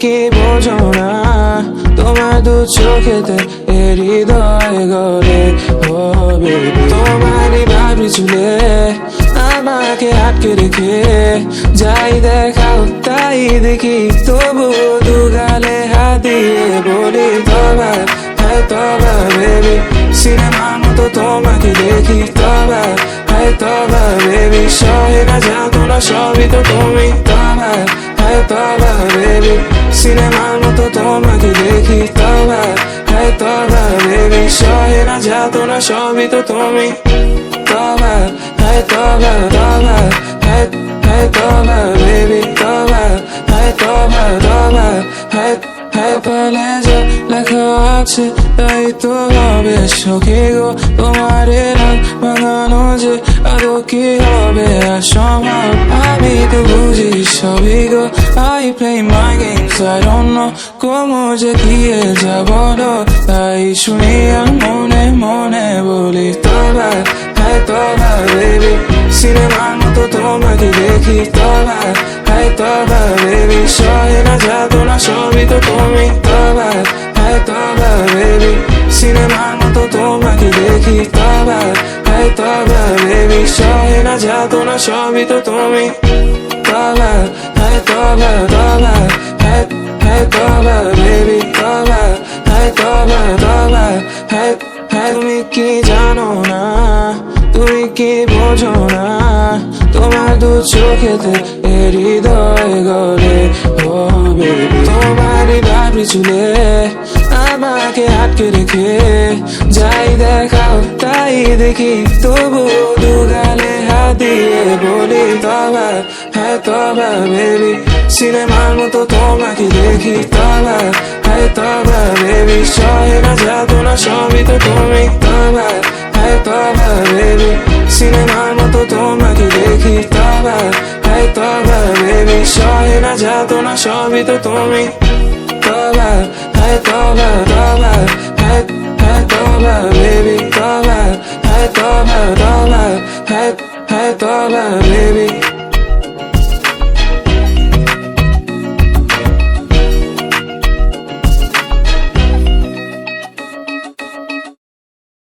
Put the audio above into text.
কি বোঝো না তোমার দু চোখেতে হৃদয় গড়ে ও বেবি তোমারই ভাবি চুলে আমাকে আটকে রেখে যাই দেখাও তাই দেখি তবু দু গালে হাত দিয়ে বলি তবা হ্যাঁ তবা বেবি সিনেমার মতো তোমাকে দেখি তবা হ্যাঁ তবা বেবি সহে না যাতো না সবই তো তুমি তবা হ্যাঁ তবা বেবি সিনেমার মতো তোমাকে দেখি তবা হ্যাঁ তবা বেবি সহে না যাতো না সবই তো তুমি তবা হ্যাঁ তবা তবা হ্যাঁ হ্যাঁ তবা বেবি তবা হ্যাঁ তবা তবা হ্যাঁ হ্যাঁ পালে যা লেখা আছে তাই তো হবে সখী গো তোমার রাত বাঁধানো যে আরো কি হবে অসম্ভব আমি তো বুঝি সবই গো I play my games I don't know como যে গিয়ে যাব তাই শুনি আর মনে মনে বলি তবা হ্যাঁ তবা বেবি সিনেমার মতো তোমাকে দেখি তবা হ্যাঁ তবা বেবি সহে না যাতো না সবই তো তুমি তবা হ্যাঁ তবা বেবি সিনেমার মতো তোমাকে দেখি তবা হ্যাঁ তবা বেবি সহে না যাতো না সবই তো তুমি তবা হ্যাঁ তবা তবা হ্যাঁ হ্যাঁ তবা বেবি তবা হ্যাঁ তবা তবা হ্যাঁ হ্যাঁ তুমি কি জানো না তুমি কি বোঝো না তোমার দু চোখেতে হৃদয় গড়ে ও বেবি তোমারই ভাবি চুলে আমাকে আটকে রেখে যাই দেখাও তাই দেখি তবু দু গালে হাত দিয়ে বলি তবা হ্যাঁ তবা বেবি সিনেমার মতো তোমাকে দেখি তবা হ্যাঁ তবা বেবি সহে না যাতো না সবই তো তুমি তবা হ্যাঁ তবা বেবি সিনেমার মতো তোমাকে দেখি তবা হ্যাঁ তবা বেবি সহে না যাতো না সবই তো তুমি তবা হ্যাঁ তবা তবা হ্যাঁ হ্যাঁ তবা বেবি তবা হ্যাঁ তবা তবা হ্যাঁ হ্যাঁ তবা